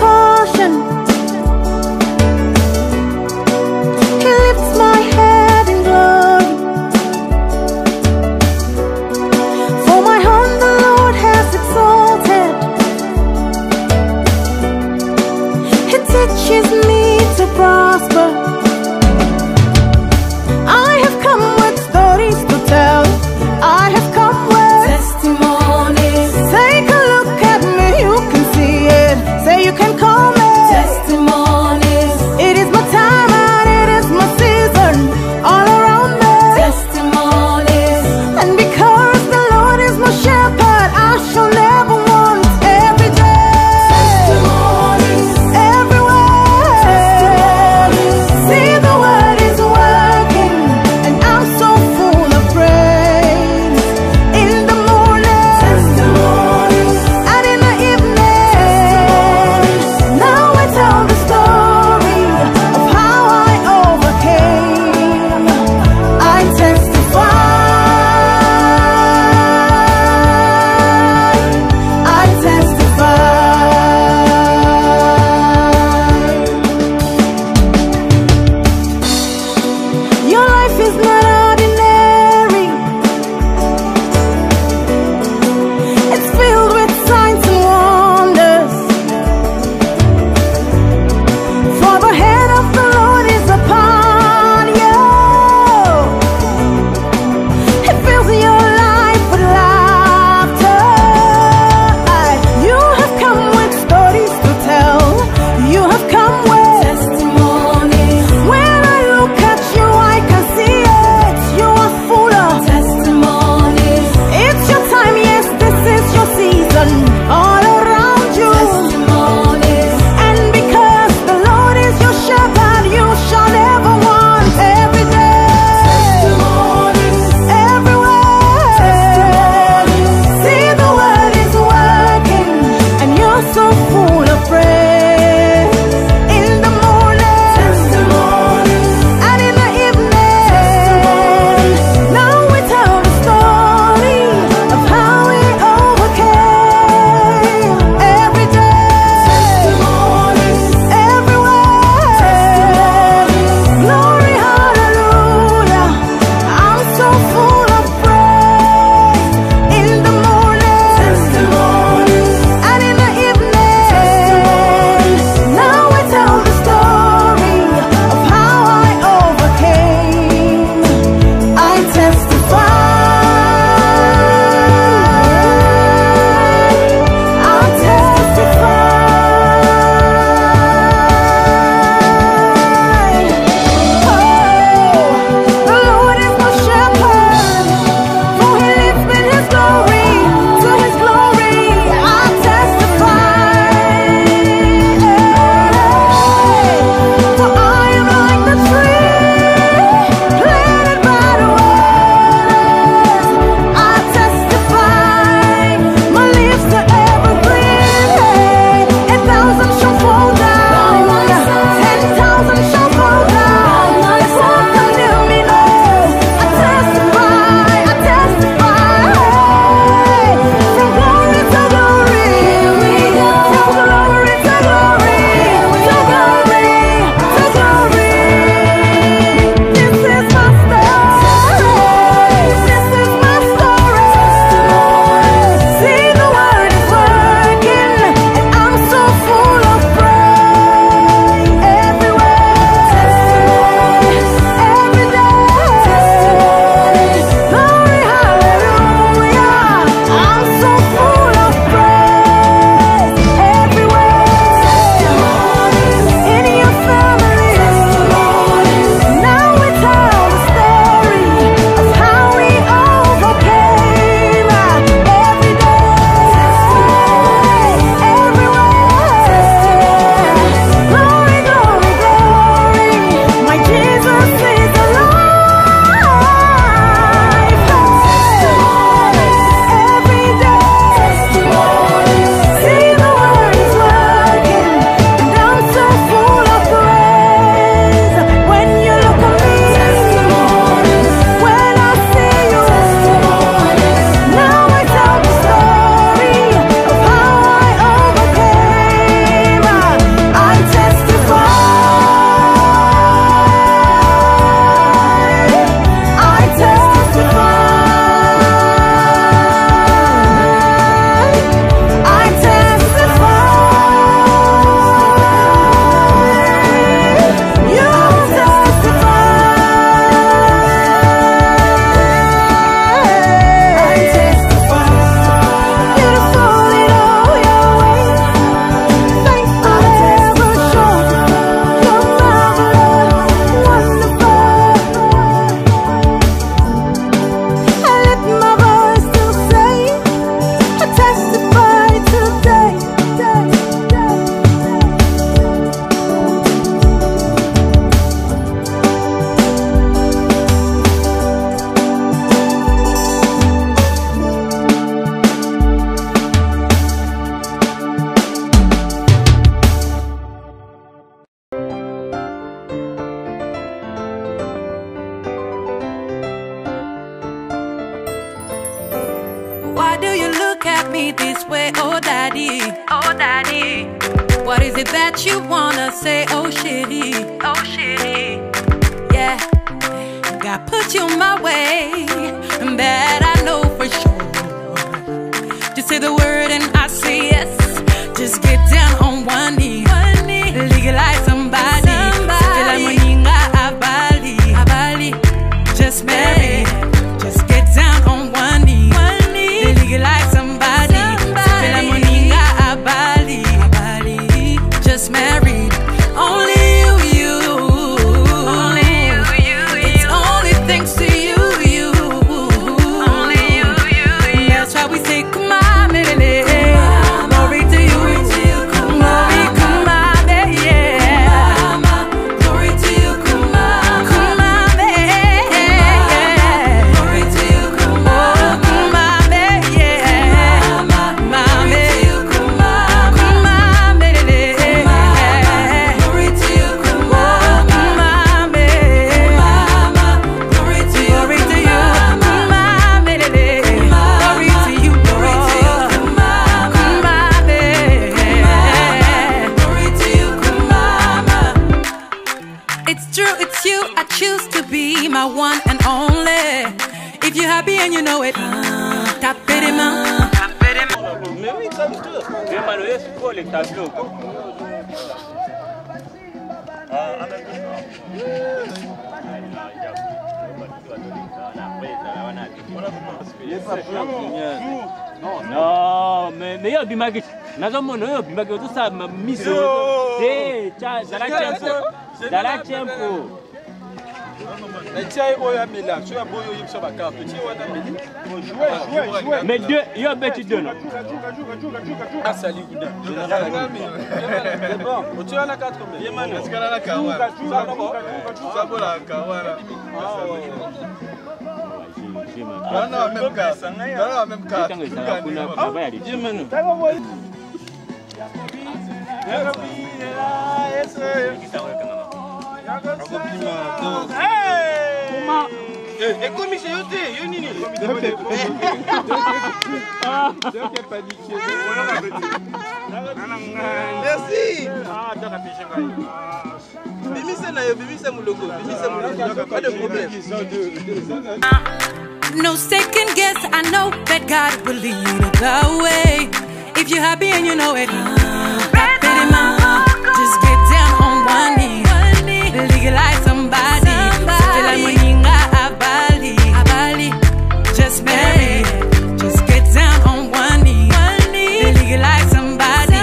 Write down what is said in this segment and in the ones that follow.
portion. He lifts my head in glory. For my home the Lord has exalted. He teaches me to prosper. I have come with stories to tell. I have come with testimonies. Take a look at me, you can see it. Say you can call me do you look at me this way, oh daddy? Oh daddy. What is it that you wanna say, oh shitty? Oh shitty. Yeah, God put you my way, and that I know for sure. Just say the word and I say yes. Just get down on one knee, legalize somebody. Just marry. Just get down on one knee, legalize somebody. Just married. Only you. Only you. It's only thanks to you. Only you. That's why we say come on, baby. Glory to you. Glory, come on, baby. Glory to you, come on, baby. Glory to you, come on, baby. It's true, it's you, I choose to be my one and only. If you're happy and you know it, tap it in my. Mais oui, comme tout. Mais Manuel, c'est quoi les tableaux? Non, mais yo bimagi. Nazo mono yo bimagi tout ça miso. C'est ça la tempo. Mais deux, yo beti deux non. C'est bon. Tu as la 4 combien? Est-ce qu'elle a la kawa? Ça vaut la kawa. Non, même cas. Non, même cas. Et comme c'est Nini. Merci. Pas de problème. No second guess, I know that God will lead the way. If you're happy and you know it, tap it in my. Just get down on one knee, legalize somebody. Just marry. Just get down on one knee, legalize somebody.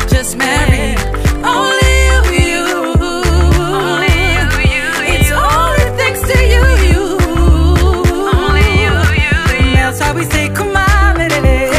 Just marry. Only you. It's only thanks to you. Only you. That's why we say come on, baby.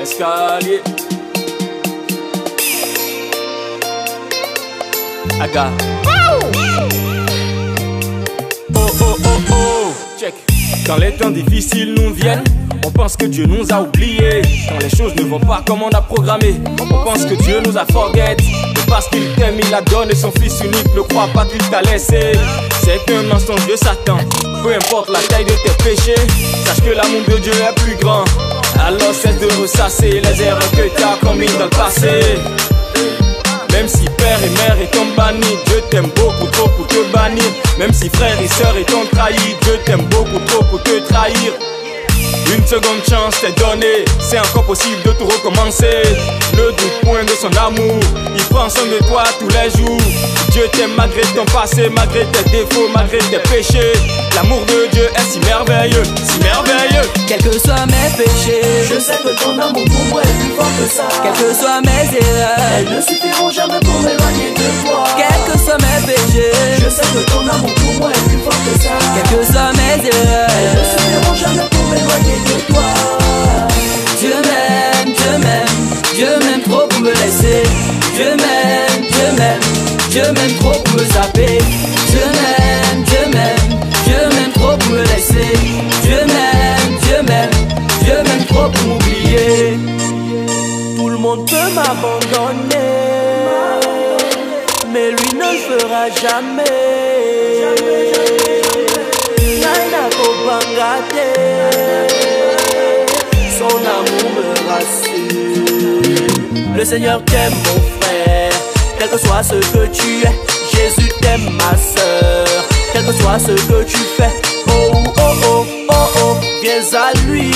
escalier. Aga. Oh oh oh oh, check. Quand les temps difficiles nous viennent, on pense que Dieu nous a oubliés. Quand les choses ne vont pas comme on a programmé, on pense que Dieu nous a forget. Mais parce qu'il t'aime, il a donné son fils unique. Ne crois pas qu'il t'a laissé. C'est un mensonge de Satan. Peu importe la taille de tes péchés, sache que l'amour de Dieu est plus grand. Alors cesse de ressasser les erreurs que t'as commises dans le passé. Même si père et mère est bannis, Dieu t'aime beaucoup trop pour te bannir. Même si frère et sœur est trahi, Dieu t'aime beaucoup trop pour te trahir. Une seconde chance t'est donnée, c'est encore possible de tout recommencer. Ne doute point de son amour, il prend soin de toi tous les jours. Dieu t'aime malgré ton passé, malgré tes défauts, malgré tes péchés. L'amour de Dieu est si merveilleux, si merveilleux. Quels que soient mes péchés, je sais que ton amour pour moi est plus fort que ça. Quelles que soient mes erreurs, elles ne suffiront jamais pour m'éloigner de toi. Quels que soient mes péchés, je sais que ton amour pour moi est plus fort que ça. Quelles que soient mes erreurs, elles ne suffiront jamais pour m'éloigner de toi. Dieu m'aime, Dieu m'aime, Dieu m'aime trop pour me laisser. Dieu m'aime, Dieu m'aime, Dieu m'aime trop pour me zapper. Dieu m'aime, Dieu m'aime, Dieu m'aime trop pour me laisser. Dieu m'aime, Dieu m'aime, Dieu m'aime trop pour m'oublier. Tout le monde peut m'abandonner, mais lui ne le fera jamais. Naina Kobangate, son amour me rassure. Le Seigneur t'aime mon frère, quel que soit ce que tu es. Jésus t'aime ma soeur, quel que soit ce que tu fais. Oh oh oh oh oh, viens à lui,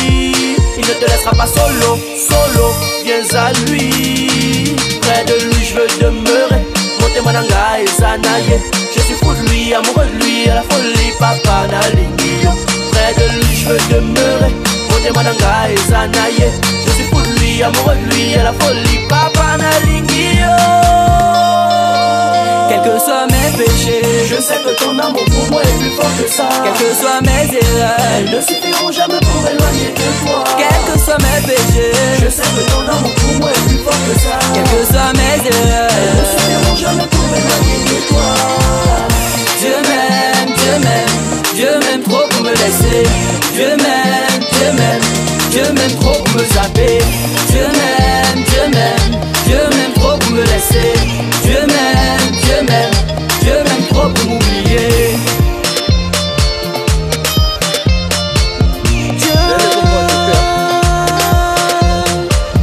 il ne te laissera pas solo, solo, viens à lui. Près de lui je veux demeurer, mon témoin d'anga et Zanaye. Je suis fou de lui, amoureux de lui, à la folie, papa Nalingi. Près de lui je veux demeurer, mon témoin d'anga et Zanaye. Je suis fou de lui, amoureux de lui, à la folie, papa Nalingi. Quels que soient mes péchés, je sais que ton amour pour moi est plus fort que ça. Quelles que soient mes erreurs, elles ne suffiront jamais pour m'éloigner de toi. Quels que soient mes péchés, je sais que ton amour pour moi est plus fort que ça. Quelles que soient mes erreurs, elles ne suffiront jamais pour m'éloigner de toi. Dieu m'aime, Dieu m'aime, Dieu m'aime trop pour me laisser. Dieu m'aime, Dieu m'aime, Dieu m'aime trop pour me zapper. Dieu m'aime, Dieu m'aime, Dieu m'aime trop pour me laisser. Dieu m'aime, Dieu m'aime, Dieu m'aime trop pour m'oublier.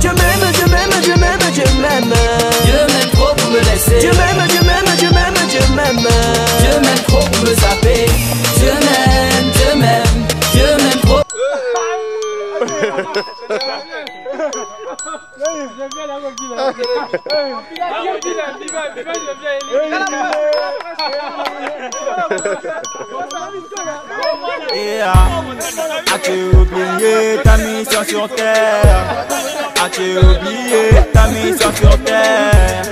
Dieu m'aime, Dieu m'aime, Dieu m'aime, Dieu m'aime. Dieu m'aime trop pour me laisser. Dieu m'aime, Dieu m'aime, Dieu m'aime, Dieu m'aime. Dieu m'aime trop pour me zapper. Dieu m'aime, Dieu m'aime, Dieu m'aime trop. As-tu oublié ta mission sur terre? As-tu oublié ta mission sur terre?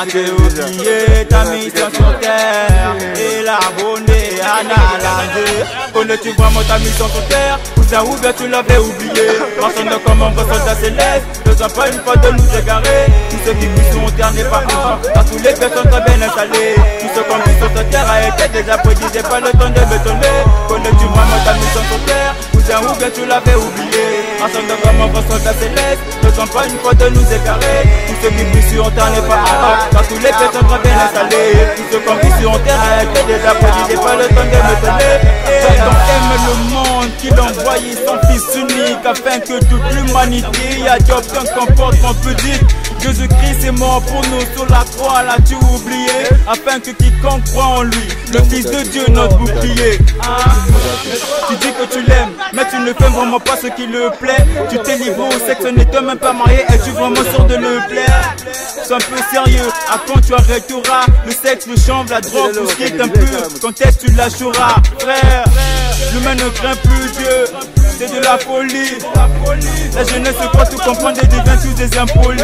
As-tu oublié ta mission sur terre? Et l'abonné à Nalandé. Connais-tu vraiment ta mission sur terre? Vous avouez que tu l'avais oublié. Personne comme un soldat céleste. Ne sois pas une fois de nous égarer. Tous ceux qui vivent sur terre n'est pas présent. Car tous les personnes sont bien installées. Tout ce qu'on vit sur cette terre a été déjà prédit. J'ai pas le temps de m'étonner. Connais-tu vraiment ta mission sur terre? Vous avouez que tu l'avais oublié. Personne comme un soldat céleste. Ne sois pas une fois de nous égarer. Tous ceux qui vivent sur terre n'est pas présent. Car tous les personnes sont bien installées. Tout ce qu'on vit sur terre a été déjà prédit. J'ai pas le temps de m'étonner. Satan aime le monde qu'il envoie son fils unique afin que toute l'humanité adopte un comportement pudique. Jésus-Christ est mort pour nous sur la croix, l'as-tu oublié? Afin que quiconque croit en lui, le Fils de Dieu, notre bouclier. Tu dis que tu l'aimes, mais tu ne fais vraiment pas ce qui le plaît. Tu t'es livré au sexe, n'étais même pas marié. Es-tu vraiment sûr de le plaire? Sois un peu sérieux, à quand tu arrêteras le sexe, le chanvre, la drogue, tout ce qui est impur? Quand est-ce que tu lâcheras? Frère, l'humain ne craint plus Dieu. C'est de la folie. La jeunesse croit tout comprendre et devient tous des impolis.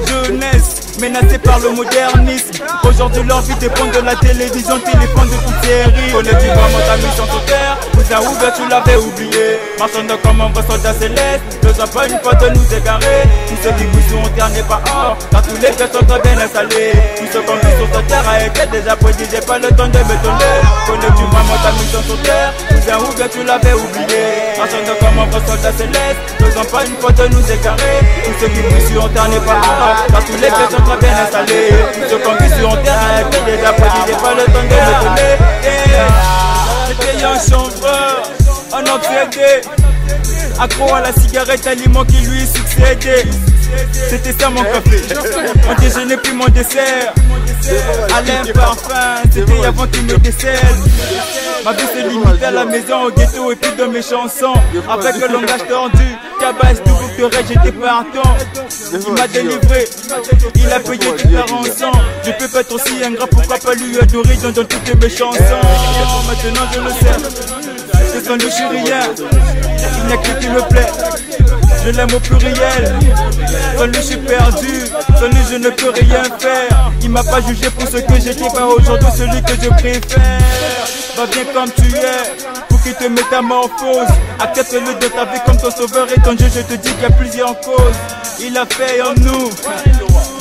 Jeunesse, menacés par le modernisme. Aujourd'hui leur vie dépend de la télévision, téléphone de toutes séries. Connais-tu vraiment ta mission sur terre? Vous a ouvert, tu l'avais oublié. Marchant comme un vrai soldat céleste, ne sois pas une fois de nous égarer. Tous ceux qui vous sur terre n'est pas or, car tous les faits sont très bien installés. Tous ceux qu'on vit sur cette terre a été déjà prédit, j'ai pas le temps de m'étonner. Connais-tu vraiment ta mission sur terre? Vous a ouvert, tu l'avais oublié. Marchant comme un vrai soldat céleste, ne sois pas une fois de nous égarer. Tous ceux qui vous sur terre n'est pas or, car tous les faits sont très bien installés. Tous ceux qu'on vit sur terre a été déjà prédit, j'ai pas le temps de m'étonner. J'étais un chanvreur, un obsédé, accro à la cigarette, aliment qui lui succédait. C'était ça mon café, mon déjeuner puis mon dessert. Alain Parfum, c'était avant qu'il me décède. Ma vie se limitait à la maison, au ghetto et puis de mes chansons. Avec le langage tordu, cabas de bouclerai, j'étais partant. Il m'a délivré, il a payé du faire ensemble. Je peux être aussi ingrat, pourquoi pas lui adorer dans toutes mes chansons. Maintenant je le sais, ce sont le chérien. Il n'y a que qui me plaît, je l'aime au pluriel. Sans lui je suis perdu, sans lui je ne peux rien faire. Il m'a pas jugé pour ce que j'étais, pas aujourd'hui celui que je préfère. Va bien comme tu es, pour qu'il te métamorphose. Accepte-le de ta vie comme ton sauveur et ton Dieu. Je te dis qu'il y a plusieurs causes. Il a fait en nous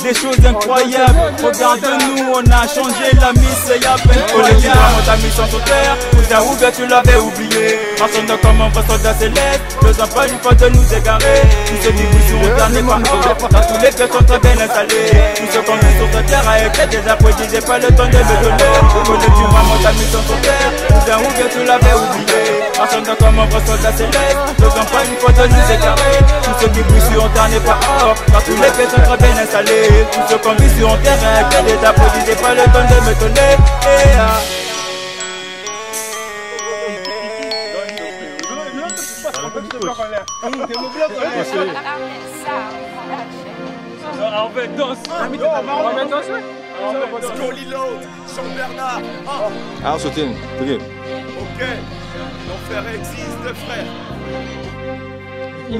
des choses incroyables. Regarde-nous, on a changé la mise, il y a peine incroyable. Ta mission sur terre, vous a ouvert, tu l'avais oublié. Marchant comme un vrai soldat céleste, ne sois pas une fois de nous égarer. Tous ceux qui vous sur terre n'est pas or, car tous les faits sont très bien installés. Tous ceux qu'on vit sur cette terre a été déjà prédit, j'ai pas le temps de me donner. Connais-tu vraiment ta mission sur terre? Vous a ouvert, tu l'avais oublié. Marchant comme un vrai soldat céleste, ne sois pas une fois de nous égarer. Tous ceux qui vous sur terre n'est pas or, car tous les faits sont très bien installés. Tous ceux qu'on vit sur terre a été déjà prédit, j'ai pas le temps de me donner. On fait danse. On va danser. Scoliload, Jean-Bernard. Alors, Soutine, ok. Ok, mon frère existe, frère. On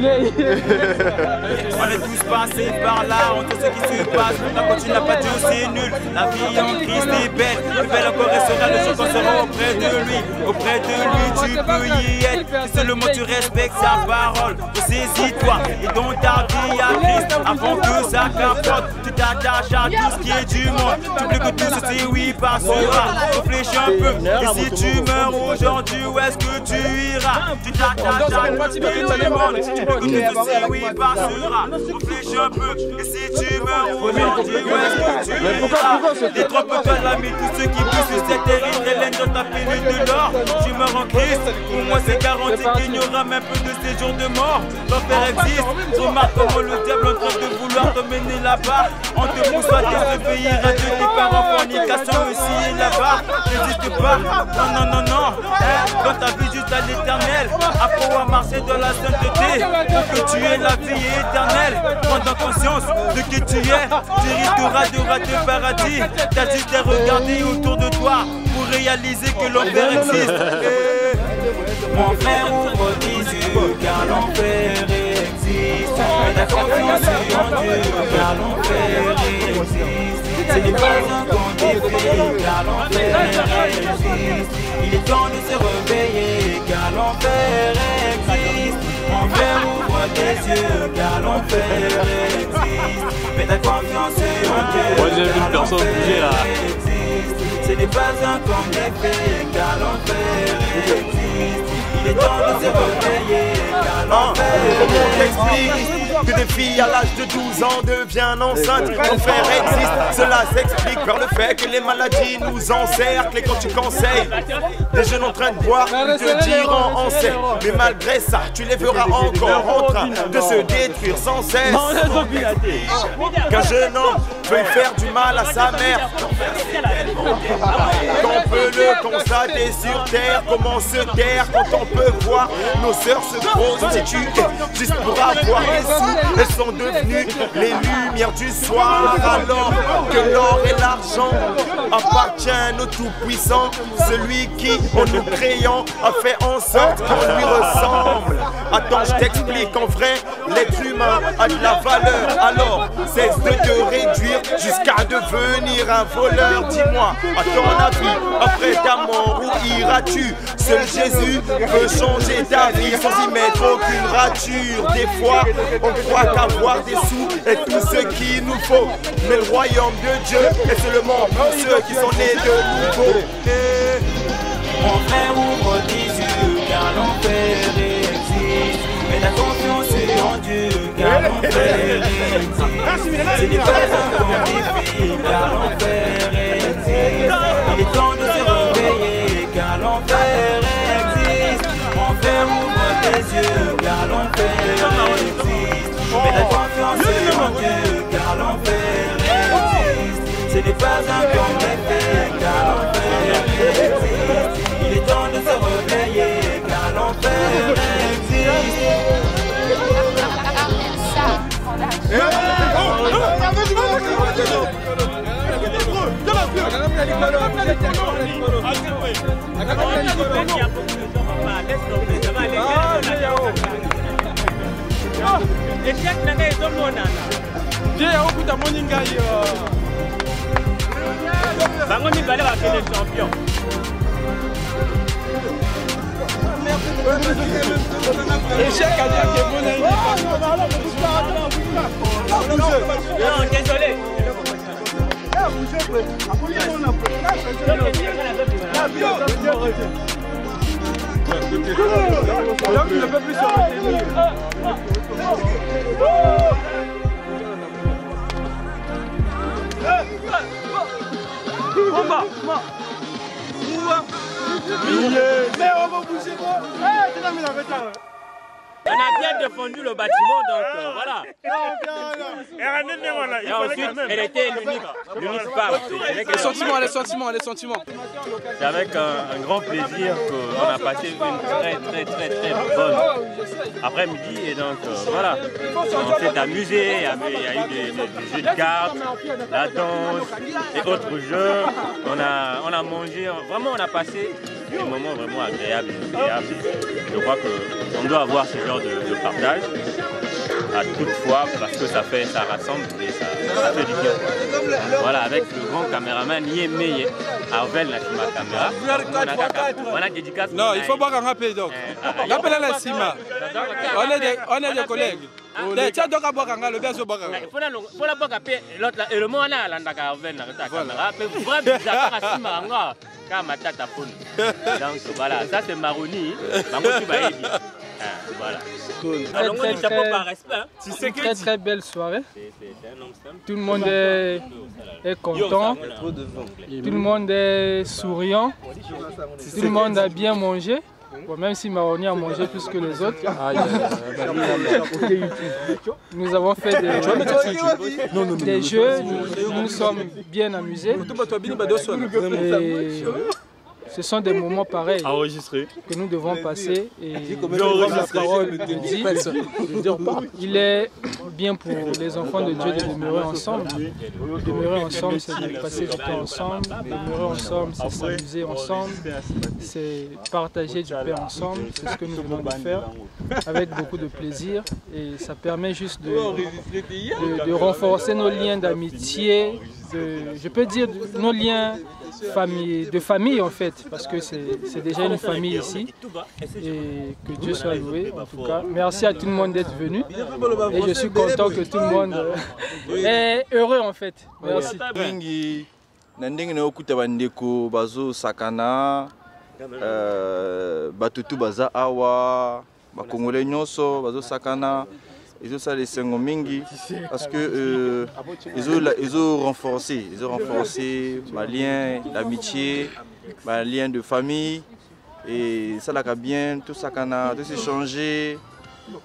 est tous passés par là, on sait ce qui se passe. Pourtant quand tu n'as pas Dieu c'est nul. La vie en Christ est belle, plus belle encore et sera le jour qu'on sera auprès de lui. Auprès de lui tu peux y être. Si seulement tu respectes sa parole, saisis-toi et donne ta vie à Christ. Avant que ça capote, tu t'attaches à tout ce qui est du monde. Tu oublies que tout ceci oui passera. Réfléchis un peu, et si tu meurs aujourd'hui, où est-ce que tu iras? Tu t'attaches à tout ce qui est du monde. Oui, passera, réfléchis un peu. Et si tu meurs aujourd'hui, où est-ce que tu iras? Détrompe-toi l'ami, tous ceux qui poussent sur cette terre dans ta pilule de l'or. Tu meurs en Christ, pour moi c'est garanti qu'il n'y aura même plus de séjour de mort. L'enfer existe, remarque comment le diable en train de vouloir te mener là-bas. On te pousse à désobéir à Dieu, tes parents fornication ici et là-bas. N'hésite pas, non, dans ta vie juste à l'éternel. Apprends à marcher dans la sainteté. Pour que tu aies la vie éternelle, prends conscience de qui tu es, tu hériteras de rater paradis. T'as juste à regarder autour de toi pour réaliser que l'enfer existe. Mon frère ouvre tes yeux car l'enfer existe. Mets ta confiance en Dieu car l'enfer existe. Ce n'est pas un conte de fées car l'enfer existe. Il est temps de se réveiller car l'enfer existe. Mon frère ouvre tes yeux car l'enfer existe. Mets ta confiance en Dieu. Moi j'ai vu une personne bouger là. Ce n'est pas un conte de fées car l'enfer existe. Il est temps de se réveiller car l'enfer existe. Que des filles à l'âge de 12 ans deviennent enceintes. L'enfer existe, cela s'explique par le fait que les maladies nous encerclent. Et quand tu conseilles des jeunes en train de boire, ils te diront en sait. Mais malgré ça, tu les verras encore en train de se détruire sans cesse. Qu'un jeune homme veuille faire du mal à sa mère, qu'on peut le constater sur terre. Comment se taire quand on peut voir nos sœurs se prostituer juste pour avoir des sous. elles sont devenues les lumières du soir. Alors que l'or et l'argent appartiennent au Tout-Puissant, celui qui, en nous créant, a fait en sorte qu'on lui ressemble. Attends, je t'explique, en vrai, l'être humain a de la valeur. Alors, cesse de te réduire jusqu'à devenir un voleur. Dis-moi, à ton avis, après ta mort, où iras-tu? Seul Jésus peut changer ta vie sans y mettre aucune rature. Des fois, on croit qu'avoir des sous est tout ce qu'il nous faut. Mais le royaume de Dieu est seulement pour ceux qui sont nés de nouveau. Mon frère, ouvre tes yeux, car l'enfer existe. Mets ta confiance en Dieu, car l'enfer existe. Ce n'est pas un défi, car l'enfer existe. Il est temps de se réveiller, car l'enfer existe. Mon frère, ouvre tes yeux, car l'enfer existe. Mets ta confiance en Dieu, car l'enfer existe. Ce n'est pas un bon effet, car l'enfer existe. Il est temps de se réveiller, car l'enfer existe. Non, désolé. On a bien défendu le bâtiment, donc voilà. Et ensuite, elle était l'unique femme. Les sentiments. C'est avec un grand plaisir qu'on a passé une très bonne après-midi. Et donc voilà, on s'est amusé, il y a eu des jeux de cartes, la danse et autres jeux. On a mangé, vraiment on a passé des moments vraiment agréables. Je crois qu'on doit avoir ce genre de partage à toute fois parce que ça rassemble et ça fait du bien. Voilà, avec le grand caméraman Yemeye, Arvel Nakima Caméra. On a dédicace. Non, il faut boire un rappel donc. Rappelez la Sima. On est des collègues. Tiens donc à boire un le gars au boire. Il faut la boire l'autre et le mot on a l'andaka Arvel Nakima Caméra. Mais vraiment bizarre à Sima Anga. Donc voilà, ça c'est Maroni. Voilà. Cool. Très belle soirée. Tout le monde est content. Tout le monde est souriant. Tout le monde a bien mangé. Bon, même si Maroni a mangé plus que les autres. Nous avons fait des jeux, nous nous sommes bien amusés. Et ce sont des moments pareils que nous devons passer et la parole de Dieu. Il est bien pour les enfants de Dieu de demeurer ensemble. Demeurer ensemble, c'est de passer du temps ensemble. Demeurer ensemble, c'est s'amuser ensemble. C'est partager du pain ensemble. C'est ce que nous venons de faire avec beaucoup de plaisir. Et ça permet juste de renforcer nos liens d'amitié, je peux dire nos liens de famille en fait, parce que c'est déjà une famille ici. Et que Dieu soit loué en tout cas. Merci à tout le monde d'être venu. Et je suis content que tout le monde est heureux en fait. Merci. Nandenge okuta bandeko bazo sakana batutu baza awa bakongole nyonso bazo sakana ils ça les sengo mingi parce que ils ont renforcé ma lien d'amitié, ma lien de famille et ça l'a bien tout sakana tout s'échanger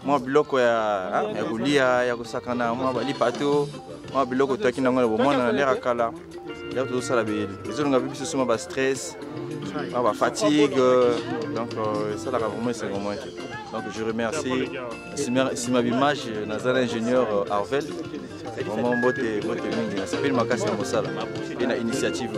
moi biloko ya kulia ya kusakana moi bali pato moi biloko to kina ngona bomona lera kala ya tout ça la belle ils ont vu ce sont ba stress ba fatigue donc ça la vraiment c'est vraiment Donc je remercie Sima Bimage, Nazana ingénieur Arvel. Vraiment, bote mingi. Ça s'appelle Makasi Mosala. Et une initiative.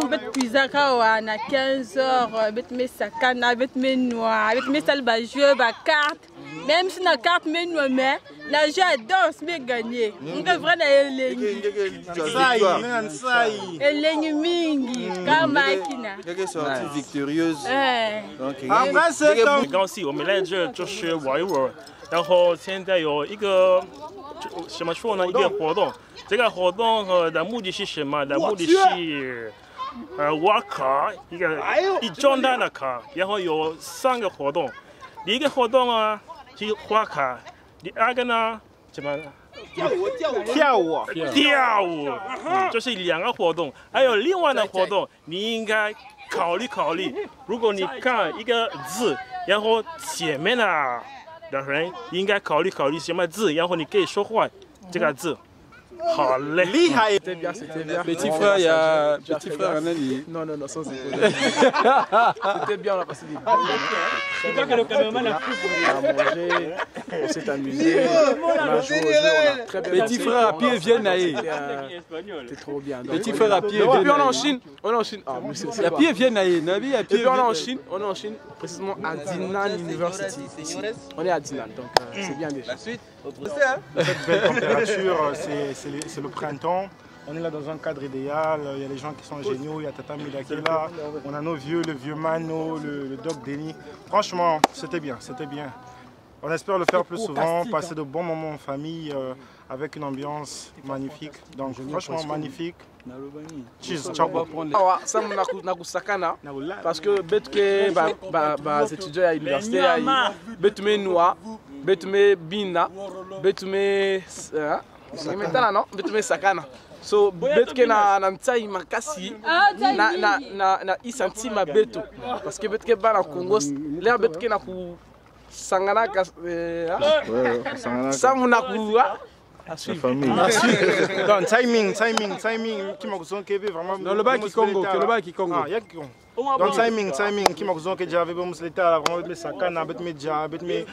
Bet Pizaka na 15h, bet me sakana, bet me noix, bet me salba jeu, ba carte. Même si na carte me noix mais la jeu danse me gagner. On peut vraiment elengi. Elengi mingi, comme makina. Quelqu'un sorti victorieuse. Après c'est很高兴，我们来这就是玩一玩，然后现在有一个怎么说呢？一个活动，这个活动的目的是什么？的目的是挖卡，一张单的卡，然后有3个活动，第一个活动啊是挖卡，第2个呢怎么？跳舞，就是2个活动，还有另外的活动，你应该考虑。如果你看一个字，然后前面的人应该考虑什么字，然后你可以说话这个字。好嘞，厉害！ C'était bien. Petit frère, il y a petit frère Anani. Non, sans déconner. C'était bien, on a passé des bonnes minutes. Je crois que le caméraman a pris pour manger, on s'est amusé, on a joué au jeu, on a très bien. Petit frère à pied vient naïe. C'était trop bien. Petit frère à pied. Et puis on est en Chine. À pied vient naïe. Et puis on est en Chine, précisément à Dinan University. On est à Dinan, donc c'est bien déjà. Cette belle température, c'est le printemps. On est là dans un cadre idéal, il y a les gens qui sont géniaux, il y a Tata Mila qui est là, on a nos vieux, le vieux Mano, le Doc Denis. Franchement, c'était bien. On espère le faire plus souvent, passer de bons moments en famille avec une ambiance magnifique. Donc franchement magnifique. Cheers, ciao. Parce que les étudiants à l'université, Betume Noa, Betume Bina, Betume Sakana. So betke na mtsai makasi na isanti mabeto parce que betke ba na Congo l'air betke na ku sangana ka samuna ku la famille. Donc timing qui m'a besoin que vraiment dans le bas qui Congo. Donc timing qui m'a besoin que j'avais bon l'état vraiment les sakana bet media bet me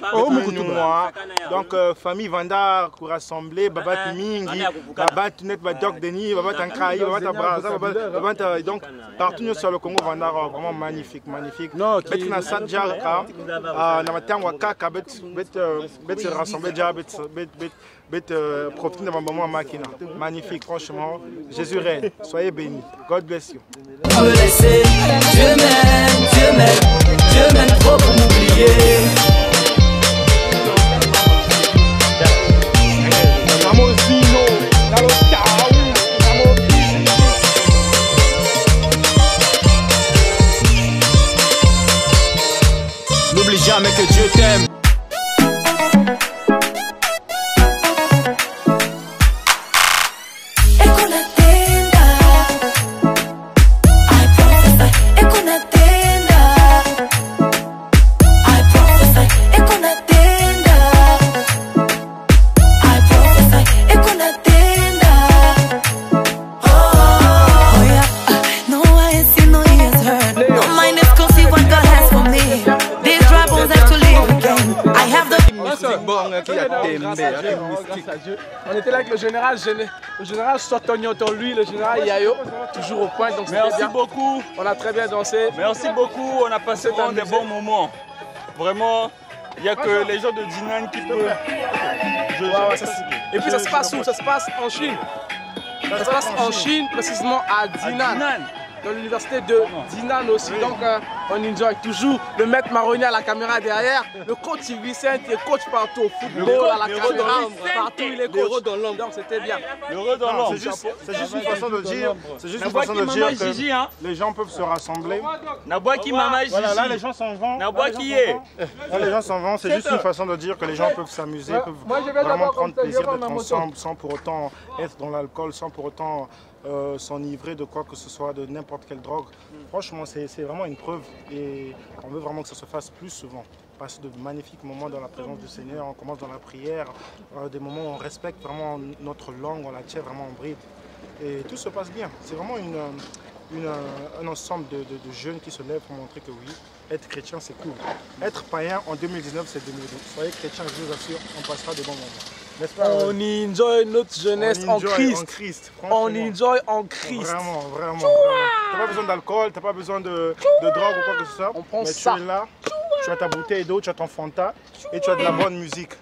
donc famille Vanda pour rassembler baba mingi baba net ba Doc Denis baba Tankai baba Braza baba donc partout sur le Congo Vanda vraiment magnifique bet na sadjar ka na matangwa kaka bet se rassembler déjà bet profiter de ma maman Makina. Magnifique, franchement. Jésus règne. Soyez bénis. God bless you. Me laisser, Dieu m'aime trop pour m'oublier. N'oublie jamais que Dieu t'aime. On était là avec le général Sotonyoto, lui, le général Yayo, toujours au point. Donc merci beaucoup. On a très bien dansé. Merci beaucoup, on a passé vraiment des bons moments. Vraiment, il n'y a que les gens de Dinan qui peuvent. Et puis ça se passe où? Ça se passe en Chine. Ça se passe en Chine, précisément à Dinan. Dans l'université de Dinan aussi. Donc on enjoy toujours le maître marronnier à la caméra derrière, le coach Vicente qui est coach partout au football, à la caméra, partout il est coach. Donc c'était bien. L'heureux dans l'ombre. C'est juste une façon de dire, que les gens peuvent se rassembler. Voilà, là les gens s'en vont. Là les gens s'en vont, c'est juste une façon de dire que les gens peuvent s'amuser, peuvent vraiment prendre plaisir d'être ensemble sans pour autant être dans l'alcool, sans pour autant s'enivrer de quoi que ce soit, de n'importe quelle drogue. Franchement, c'est vraiment une preuve et on veut vraiment que ça se fasse plus souvent. Passer de magnifiques moments dans la présence du Seigneur, on commence dans la prière, des moments où on respecte vraiment notre langue, on la tient vraiment en bride et tout se passe bien. C'est vraiment un ensemble de jeunes qui se lèvent pour montrer que oui, être chrétien c'est cool. Être païen en 2019 c'est 2012. Soyez chrétien, je vous assure, on passera de bons moments. N'est-ce pas? On enjoy notre jeunesse en Christ. On enjoy en Christ. Vraiment, vraiment. T'as pas besoin d'alcool, t'as pas besoin de drogue ou quoi que ce soit. On prend mais ça. tu es là, tu as ta bouteille d'eau, tu as ton Fanta et tu as de la bonne musique.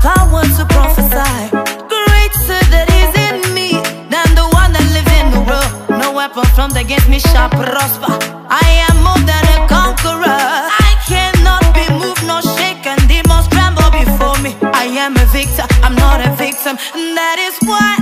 Power to prophesy, greater that is in me than the one that lives in the world. No weapon formed against me shall prosper. I am more than a conqueror. I cannot be moved nor shaken. Demons tremble before me. I am a victor, I'm not a victim. And that is why